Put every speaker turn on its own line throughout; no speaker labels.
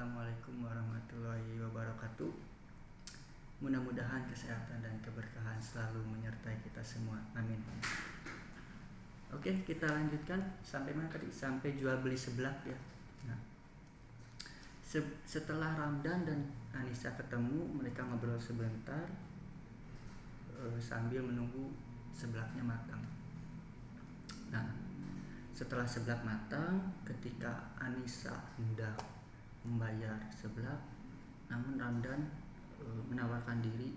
Assalamualaikum warahmatullahi wabarakatuh. Mudah-mudahan kesehatan dan keberkahan selalu menyertai kita semua. Amin. Oke, kita lanjutkan sampai mana tadi? Sampai jual beli seblak ya. Nah, setelah Ramdan dan Anissa ketemu, mereka ngobrol sebentar sambil menunggu seblaknya matang. Nah, setelah seblak matang, ketika Anissa hendak membayar seblak, namun Ramdan menawarkan diri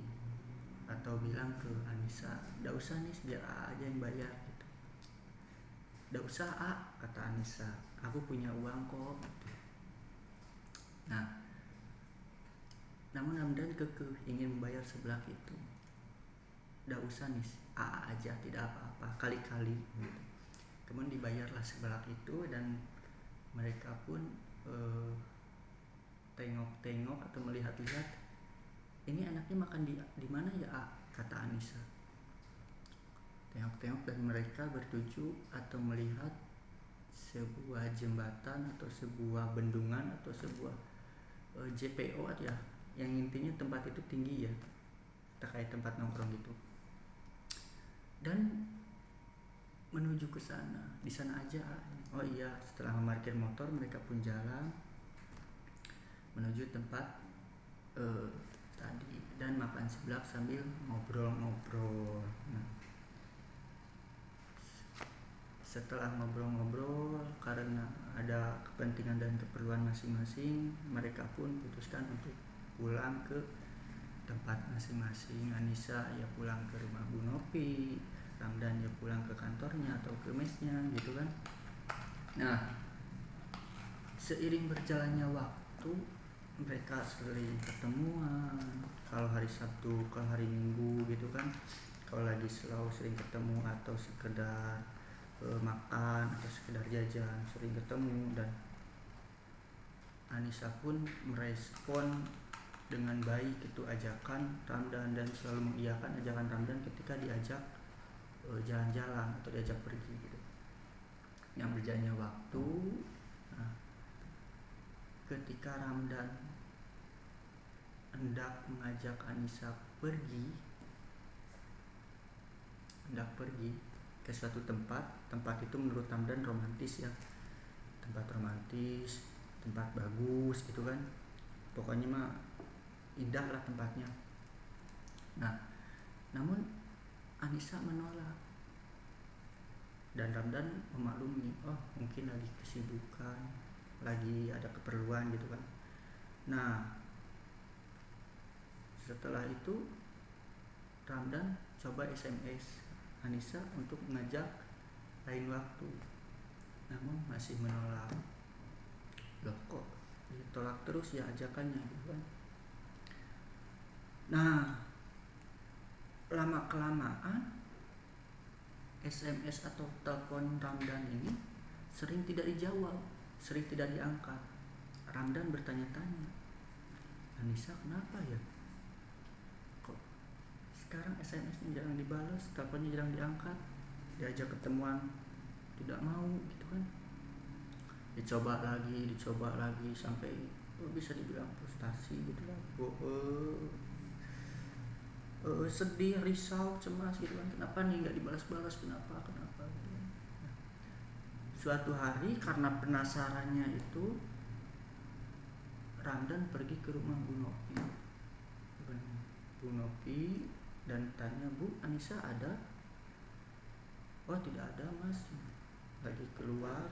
atau bilang ke Anissa, "Nggak usah nih, biar aja yang bayar." Gitu. "Nggak usah, kata Anissa, "aku punya uang kok." Gitu. Nah, namun Ramdan kekeh ingin membayar seblak itu. "Nggak usah nih, aja, tidak apa-apa, kali-kali." Gitu. Kemudian dibayarlah seblak itu dan mereka pun tengok-tengok atau melihat-lihat, "Ini anaknya makan di mana ya, kata Anissa. Tengok-tengok dan mereka bertuju atau melihat sebuah jembatan atau sebuah bendungan atau sebuah JPO aja, yang intinya tempat itu tinggi ya, kayak tempat nongkrong gitu. Dan menuju ke sana, di sana aja. Oh iya, setelah memarkir motor mereka pun jalan menuju tempat tadi dan makan seblak sambil ngobrol-ngobrol. Nah, setelah ngobrol-ngobrol karena ada kepentingan dan keperluan masing-masing, mereka pun putuskan untuk pulang ke tempat masing-masing. Anissa ya pulang ke rumah Bu Nopi, Ramdan ya pulang ke kantornya atau ke mesnya gitu kan. Nah, seiring berjalannya waktu, mereka sering ketemuan. Kalau hari Sabtu, kalau hari Minggu gitu kan, kalau lagi slow sering ketemu atau sekedar makan atau sekedar jajan, sering ketemu. Dan Anissa pun merespon dengan baik itu ajakan Ramdan dan selalu mengiyakan ajakan Ramdan ketika diajak jalan-jalan atau diajak pergi gitu. Yang berjalannya waktu, nah, ketika Ramdan hendak mengajak Anissa pergi ke suatu tempat itu menurut Ramdan romantis ya, tempat romantis, tempat bagus gitu kan, pokoknya mah indah lah tempatnya. Nah, namun Anissa menolak dan Ramdan memaklumi, oh mungkin lagi kesibukan, lagi ada keperluan gitu kan. Nah, setelah itu Ramdan coba SMS Anissa untuk mengajak lain waktu, namun masih menolak. Loh, kok ditolak terus ya ajakannya gitu kan. Nah, lama-kelamaan SMS atau telepon Ramdan ini sering tidak dijawab, sering tidak diangkat. Ramdan bertanya-tanya, "Anissa kenapa ya? Kok sekarang SMS-nya jarang dibalas, teleponnya jarang diangkat, diajak ketemuan tidak mau gitu kan." Dicoba lagi sampai bisa dibilang frustasi gitu lah. Sedih, risau, cemas gitu kan, kenapa nih nggak dibalas-balas, kenapa gitu. Suatu hari karena penasarannya itu, Ramdan pergi ke rumah Bu Nopi dan tanya, "Bu, Anissa ada?" "Oh tidak ada mas, lagi keluar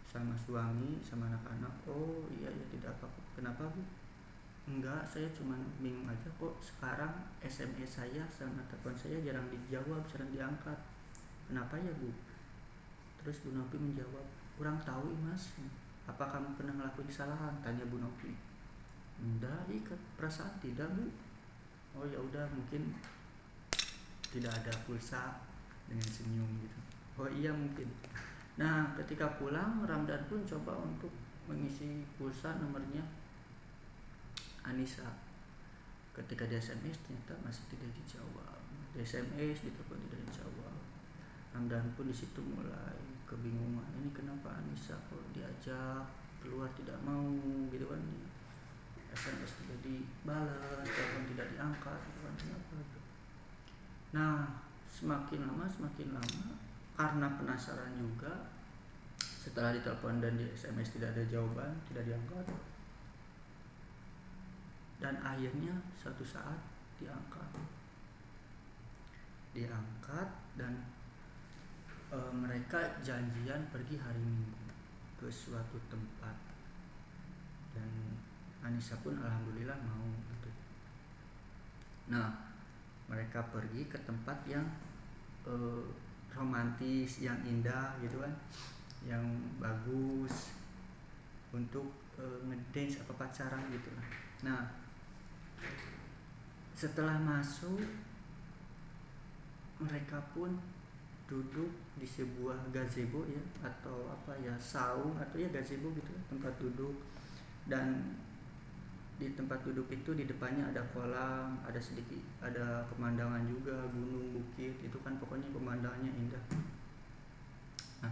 sama suami sama anak-anak." "Oh iya ya, tidak apa-apa. Kenapa Bu?" "Enggak, saya cuma bingung aja kok sekarang SMS saya sama telepon saya jarang dijawab, jarang diangkat. Kenapa ya Bu?" Terus Bu Nopi menjawab, "Kurang tahu mas, apa kamu pernah ngelakuin kesalahan?" tanya Bu Nopi. "Enggak, perasaan tidak Bu." "Oh ya udah, mungkin tidak ada pulsa," dengan senyum gitu. "Oh iya mungkin." Nah, ketika pulang Ramdan pun coba untuk mengisi pulsa nomornya Anissa. Ketika di SMS ternyata masih tidak dijawab. Di SMS, di telepon tidak dijawab. Ramdan pun di situ mulai kebingungan. Ini kenapa Anissa kok diajak keluar tidak mau gitu SMS tidak dibalas, telepon tidak diangkat, gitu kan, kenapa gitu. Nah, semakin lama karena penasaran juga, setelah ditelepon dan di SMS tidak ada jawaban, tidak diangkat, dan akhirnya suatu saat diangkat dan mereka janjian pergi hari Minggu ke suatu tempat, dan Anissa pun alhamdulillah mau gitu. Nah, mereka pergi ke tempat yang romantis, yang indah gitu kan, yang bagus untuk ngedance apa pacaran gitu lah. Nah, setelah masuk, mereka pun duduk di sebuah gazebo ya, atau apa ya, saung atau ya gazebo gitu, tempat duduk. Dan di tempat duduk itu di depannya ada kolam, ada pemandangan juga, gunung, bukit, itu kan pokoknya pemandangannya indah. Nah,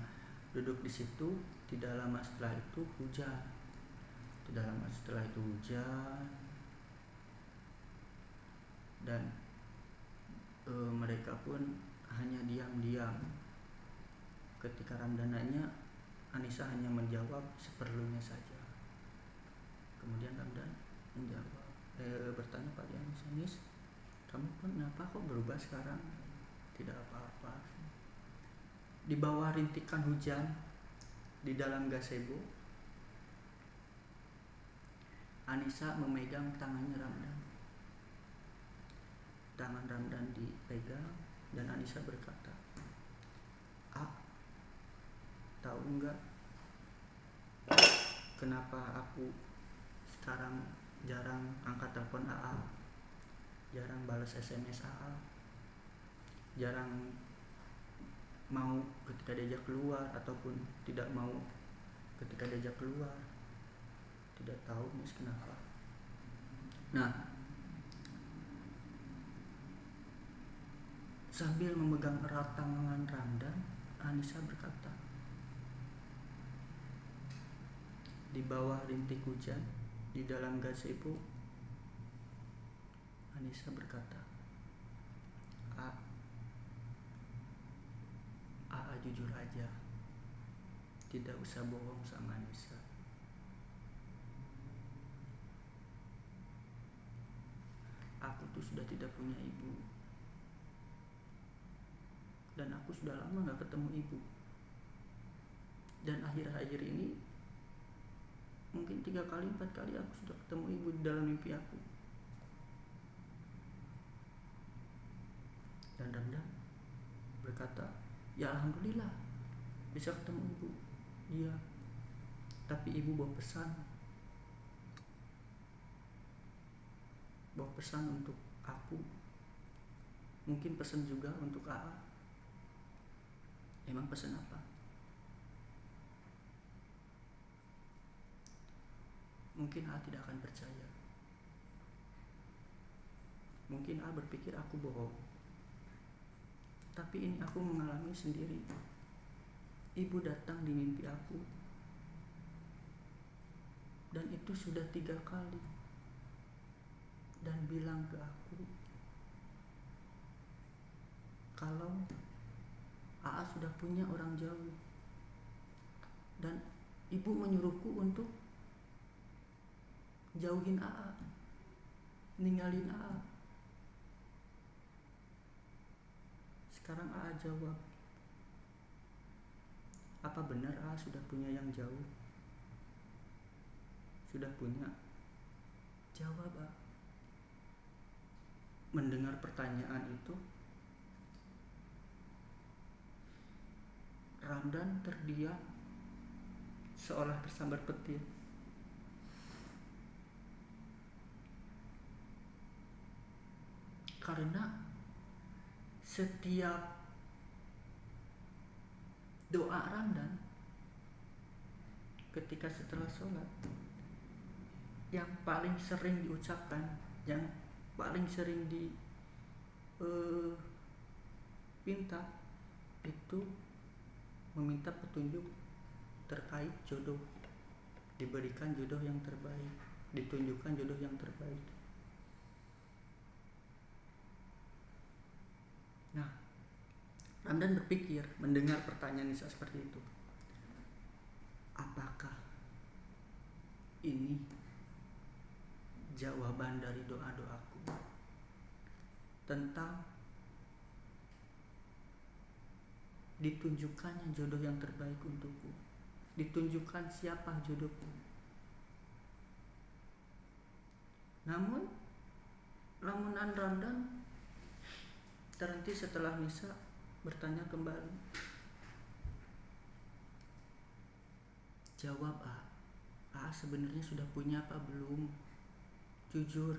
duduk di situ, tidak lama setelah itu hujan. Dan mereka pun hanya diam-diam. Ketika Ramdan nanya, Anissa hanya menjawab seperlunya saja. Kemudian Ramdan bertanya pada Anissa, "Nis, kamu kenapa kok berubah sekarang?" "Tidak apa-apa." Di bawah rintikan hujan, di dalam gazebo, Anissa memegang tangannya Ramdan. Tangan Ramdan dipegang dan Anissa berkata, "Tahu enggak kenapa aku sekarang jarang angkat telepon AA, jarang balas SMS AA, jarang mau ketika diajak keluar, ataupun tidak mau ketika diajak keluar? Tidak tahu Miss kenapa." Nah, sambil memegang erat tangan Ramdan, Anissa berkata, di bawah rintik hujan, di dalam gazebo, Anissa berkata, "AA jujur aja, tidak usah bohong sama Anissa. Aku tuh sudah tidak punya ibu, dan aku sudah lama gak ketemu ibu. Dan akhir-akhir ini mungkin 3 kali 4 kali aku sudah ketemu ibu di dalam mimpi aku." Dan Ramdan berkata, "Ya alhamdulillah bisa ketemu ibu." "Iya, tapi ibu bawa pesan untuk aku, mungkin pesan juga untuk AA." "Emang pesan apa?" "Mungkin AA tidak akan percaya. Mungkin AA berpikir aku bohong. Tapi ini aku mengalami sendiri. Ibu datang di mimpi aku, dan itu sudah 3 kali, dan bilang ke aku kalau AA sudah punya orang jauh, dan ibu menyuruhku untuk jauhin AA, ninggalin AA." Sekarang AA jawab, "Apa benar AA sudah punya yang jauh?" "Sudah punya." "Jawab AA." Mendengar pertanyaan itu, Ramdan terdiam seolah tersambar petir. Karena setiap doa Ramdan ketika setelah sholat, yang paling sering diucapkan, yang paling sering pinta, itu meminta petunjuk terkait jodoh, diberikan jodoh yang terbaik. ditunjukkan jodoh yang terbaik. Nah, Ramdan berpikir mendengar pertanyaan Nisa seperti itu. Apakah ini jawaban dari doa-doaku tentang ditunjukkannya jodoh yang terbaik untukku, ditunjukkan siapa jodohku. Namun lamunan Ramdan terhenti setelah Nisa bertanya kembali. Jawab A sebenarnya sudah punya apa belum? Jujur,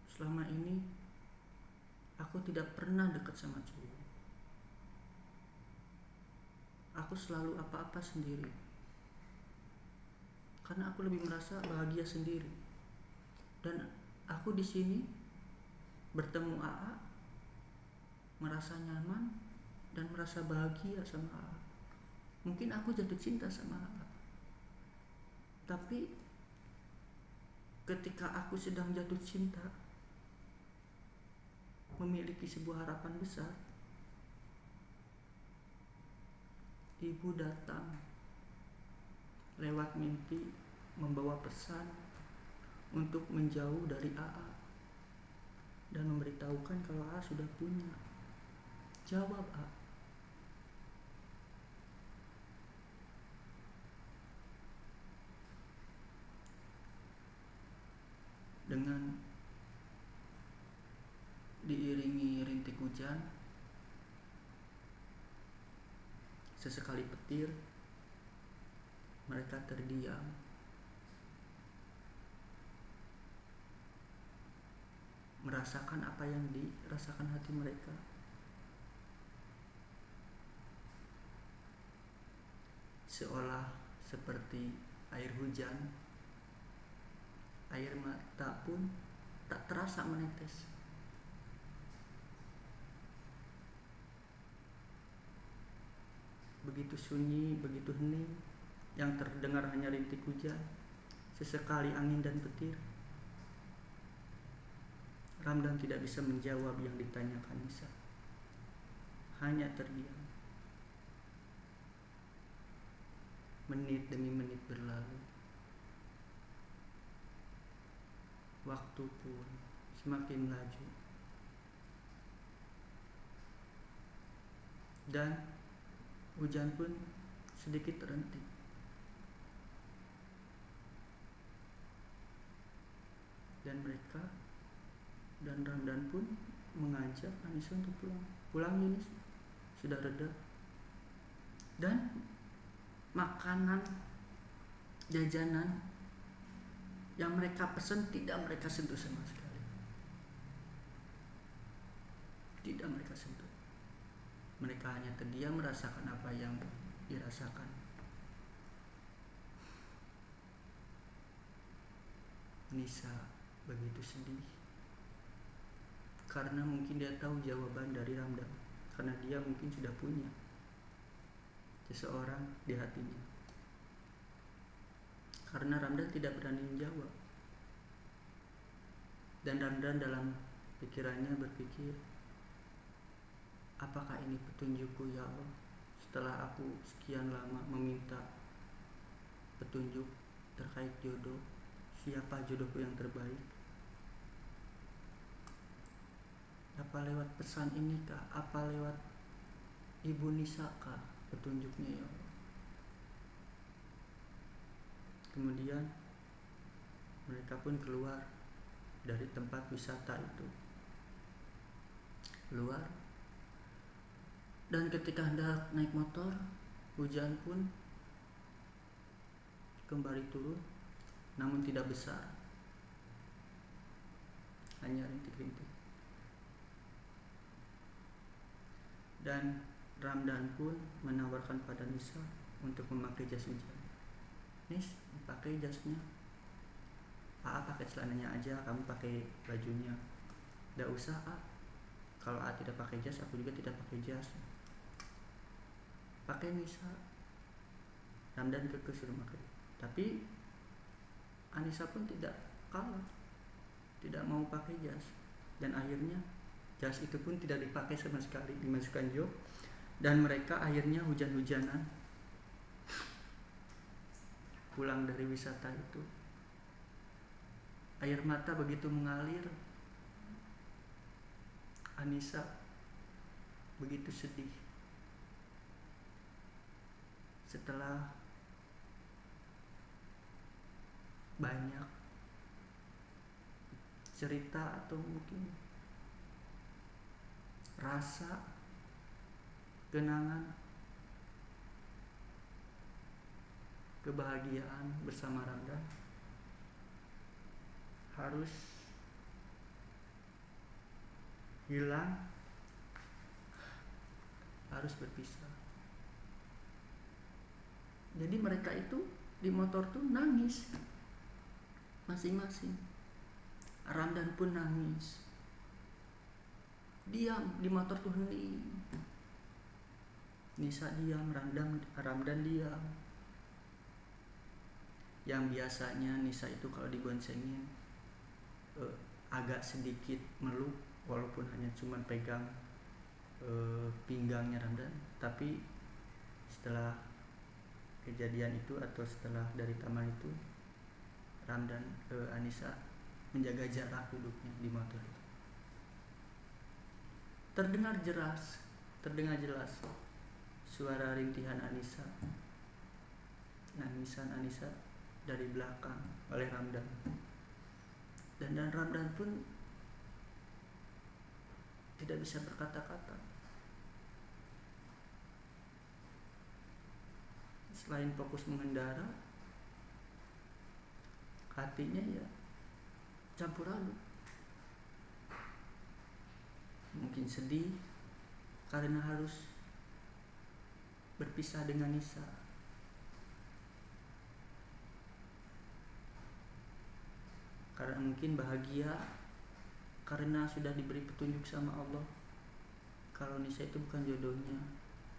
selama ini aku tidak pernah dekat sama cowok. Aku selalu apa-apa sendiri. Karena aku lebih merasa bahagia sendiri. Dan aku di sini bertemu AA, merasa nyaman dan merasa bahagia sama AA. Mungkin aku jatuh cinta sama AA. Tapi ketika aku sedang jatuh cinta, memiliki sebuah harapan besar, ibu datang lewat mimpi membawa pesan untuk menjauh dari AA dan memberitahukan kalau AA sudah punya. Jawab A. Dengan diiringi rintik hujan, sesekali petir, mereka terdiam. Merasakan apa yang dirasakan hati mereka. Seolah seperti air hujan, air mata pun tak terasa menetes. Begitu sunyi, begitu hening, yang terdengar hanya rintik hujan, sesekali angin dan petir. Ramdan tidak bisa menjawab yang ditanyakan Nisa. Hanya terdiam. Menit demi menit berlalu. Waktu pun semakin laju. Dan hujan pun sedikit terhenti. Dan mereka dan Ramdan pun mengajak Anissa untuk pulang. Pulang ini sudah reda. Dan makanan, jajanan yang mereka pesan tidak mereka sentuh sama sekali. Tidak mereka sentuh. Mereka hanya terdiam merasakan apa yang dirasakan. Nisa begitu sedih. Karena mungkin dia tahu jawaban dari Ramdan. Karena dia mungkin sudah punya seseorang di hatinya. Karena Ramdan tidak berani menjawab. Dan Ramdan dalam pikirannya berpikir, apakah ini petunjukku ya Allah? Setelah aku sekian lama meminta petunjuk terkait jodoh, siapa jodohku yang terbaik? Apa lewat pesan ini kah? Apa lewat Ibu Nisa kah petunjuknya ya Allah? Kemudian mereka pun keluar dari tempat wisata itu. Keluar. Dan ketika hendak naik motor, hujan pun kembali turun, namun tidak besar. Hanya rintik-rintik. Dan Ramdan pun menawarkan pada Nisa untuk memakai jas hujan. Nis, pakai jasnya. Pakai celananya aja, kamu pakai bajunya. Tidak usah kalau tidak pakai jas, aku juga tidak pakai jas. Pakai Nisa. Ramdan kekeh suruh pakai. Tapi Anissa pun tidak kalah, tidak mau pakai jas, dan akhirnya jas itu pun tidak dipakai sama sekali, dimasukkan jok, dan mereka akhirnya hujan-hujanan pulang dari wisata itu. Air mata begitu mengalir, Anissa begitu sedih setelah banyak cerita atau mungkin rasa kenangan kebahagiaan bersama Ramdan harus hilang, harus berpisah. Jadi mereka itu di motor tuh nangis masing-masing. Ramdan pun nangis, diam di motor tuh hening. Nisa diam, Ramdan diam. Yang biasanya Nisa itu kalau diboncengin agak sedikit meluk, walaupun hanya cuma pegang pinggangnya Ramdan. Tapi setelah kejadian itu atau setelah dari taman itu, Ramdan Anissa menjaga jarak duduknya di motor itu. Terdengar jelas suara rintihan Anissa, nangisan Anissa dari belakang oleh Ramdan. Dan Ramdan pun tidak bisa berkata-kata. Selain fokus mengendara, hatinya ya campur aduk. Mungkin sedih karena harus berpisah dengan Nisa. Karena mungkin bahagia karena sudah diberi petunjuk sama Allah kalau Nisa itu bukan jodohnya.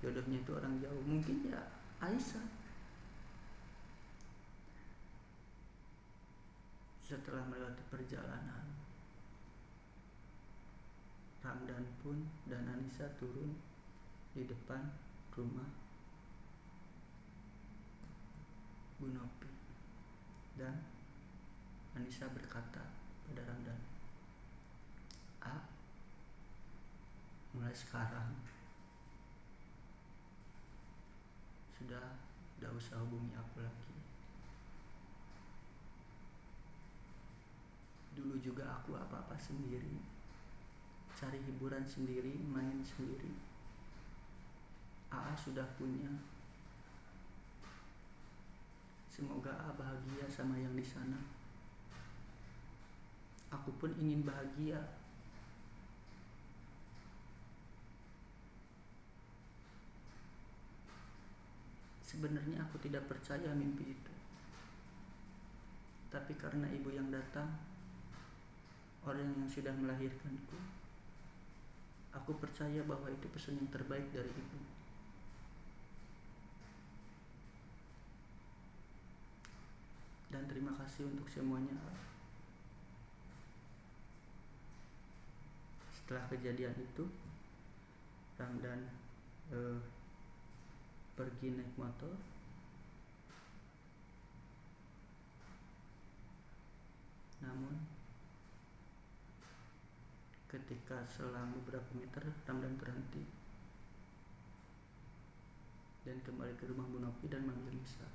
Jodohnya itu orang jauh. Mungkin ya Aisyah. Setelah melewati perjalanan, Ramdan pun dan Anissa turun di depan rumah Bu Nopi, dan Anissa berkata pada Ramdan, mulai sekarang sudah tidak usah hubungi aku lagi. Dulu juga aku apa-apa sendiri, cari hiburan sendiri, main sendiri. Sudah punya. Semoga bahagia sama yang di sana. Aku pun ingin bahagia. Sebenarnya aku tidak percaya mimpi itu. Tapi karena ibu yang datang, orang yang sudah melahirkanku, aku percaya bahwa itu pesan yang terbaik dari ibu. Dan terima kasih untuk semuanya. Setelah kejadian itu, Ramdan pergi naik motor. Namun ketika selang beberapa meter, Ramdan berhenti dan kembali ke rumah Bu Nopi dan manggil Nisa.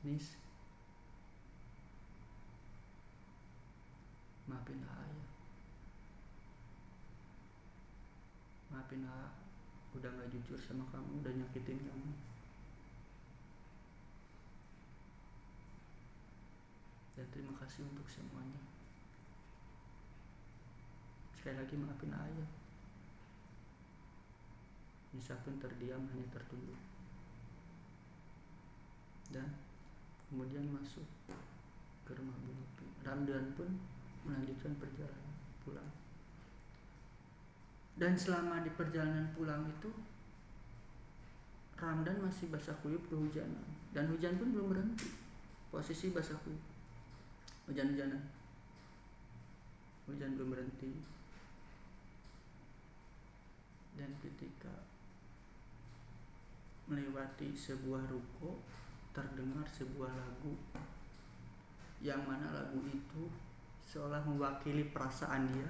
Nis, maafin ayah. Maafin udah gak jujur sama kamu, udah nyakitin kamu. Dan terima kasih untuk semuanya. Sekali lagi maafin ayah. Nisa pun terdiam, hanya tertunduk. Dan kemudian masuk ke rumah Bu Nopi. Ramdan pun melanjutkan perjalanan pulang. Dan selama di perjalanan pulang itu, Ramdan masih basah kuyup kehujanan, dan hujan pun belum berhenti. posisi basahku, hujan-hujanan, hujan belum berhenti. Dan ketika melewati sebuah ruko, terdengar sebuah lagu, yang mana lagu itu seolah mewakili perasaan dia,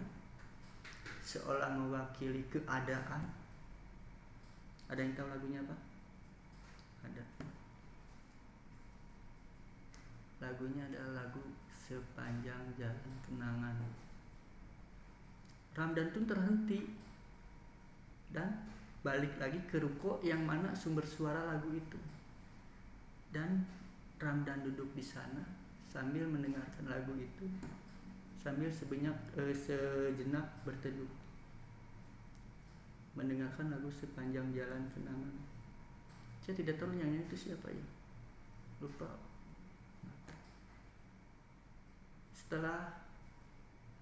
seolah mewakili keadaan. Ada yang tahu lagunya apa? Ada. Lagunya adalah lagu Sepanjang Jalan Kenangan. Ramdan pun terhenti dan balik lagi ke ruko yang mana sumber suara lagu itu. Dan Ramdan duduk di sana sambil mendengarkan lagu itu, sambil sejenak berteduh, mendengarkan lagu Sepanjang Jalan Kenangan. Saya tidak tahu yang nyanyi itu siapa ya, lupa. Setelah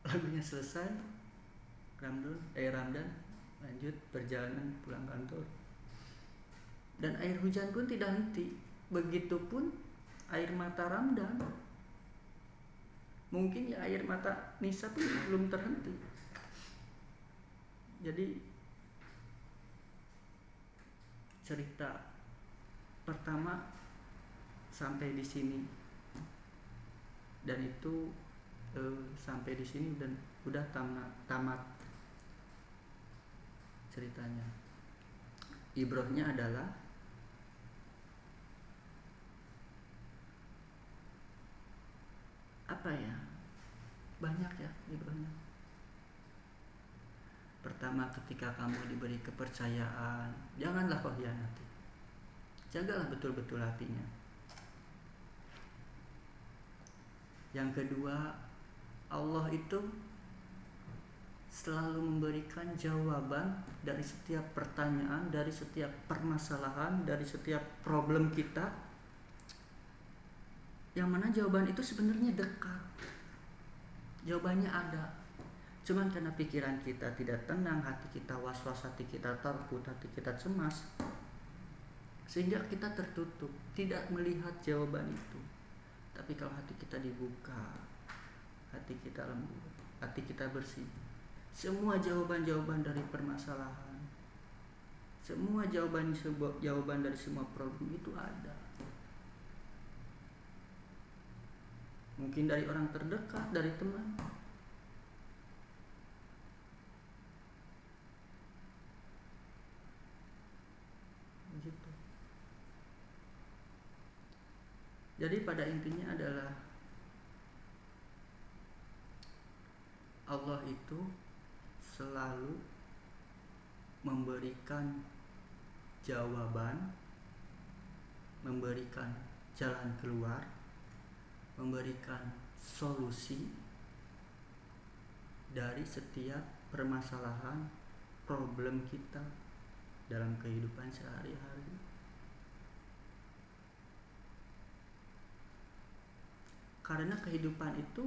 lagunya selesai, Ramdan lanjut perjalanan pulang kantor. Dan air hujan pun tidak henti. Begitupun air mata Ramdan. Mungkin ya air mata Nisa pun belum terhenti. Jadi cerita pertama sampai di sini. Dan itu sampai di sini dan udah tamat ceritanya. Ibrohnya adalah apa ya? Banyak ya ibrohnya. Pertama, ketika kamu diberi kepercayaan, janganlah kau hianati. Jagalah betul-betul hatinya. Yang kedua, Allah itu selalu memberikan jawaban dari setiap pertanyaan, dari setiap permasalahan, dari setiap problem kita, yang mana jawaban itu sebenarnya dekat. Jawabannya ada. Cuman karena pikiran kita tidak tenang, hati kita was-was, hati kita takut, hati kita cemas, sehingga kita tertutup, tidak melihat jawaban itu. Tapi kalau hati kita dibuka, hati kita lembut, hati kita bersih, semua jawaban-jawaban dari permasalahan, semua jawaban dari semua problem itu ada. Mungkin dari orang terdekat, dari teman. Begitu. Jadi pada intinya adalah Allah itu selalu memberikan jawaban, memberikan jalan keluar, memberikan solusi dari setiap permasalahan, problem kita dalam kehidupan sehari-hari. Karena kehidupan itu,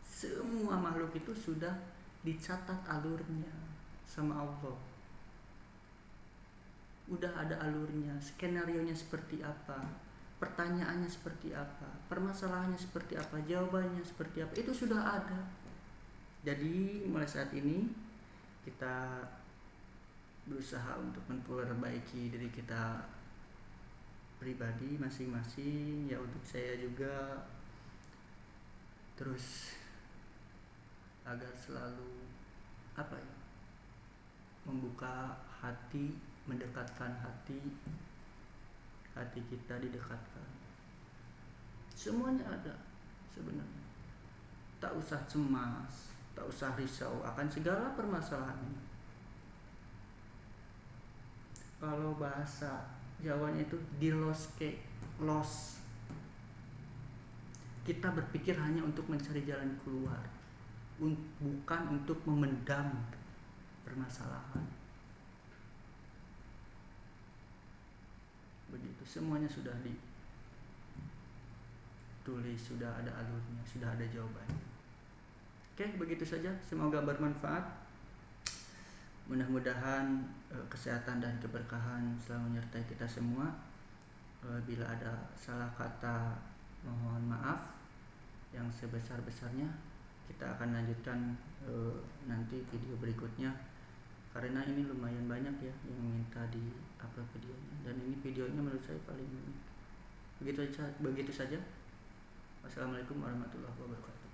semua makhluk itu sudah dicatat alurnya sama Allah. Udah ada alurnya, skenarionya seperti apa, pertanyaannya seperti apa, permasalahannya seperti apa, jawabannya seperti apa, itu sudah ada. Jadi mulai saat ini kita berusaha untuk memperbaiki diri kita pribadi masing-masing, ya untuk saya juga, terus agar selalu membuka hati, mendekatkan hati kita didekatkan. Semuanya ada sebenarnya. Tak usah cemas, tak usah risau akan segala permasalahannya. Kalau bahasa Jawanya itu diloske, los. Kita berpikir hanya untuk mencari jalan keluar, bukan untuk memendam permasalahan. Begitu, semuanya sudah ditulis, sudah ada alurnya, sudah ada jawabannya. Oke, begitu saja. Semoga bermanfaat. Mudah-mudahan kesehatan dan keberkahan selalu menyertai kita semua. Bila ada salah kata Mohon maaf yang sebesar-besarnya. Kita akan lanjutkan nanti video berikutnya, karena ini lumayan banyak ya yang minta di upload videonya, dan ini videonya menurut saya paling begitu saja. Wassalamualaikum warahmatullahi wabarakatuh.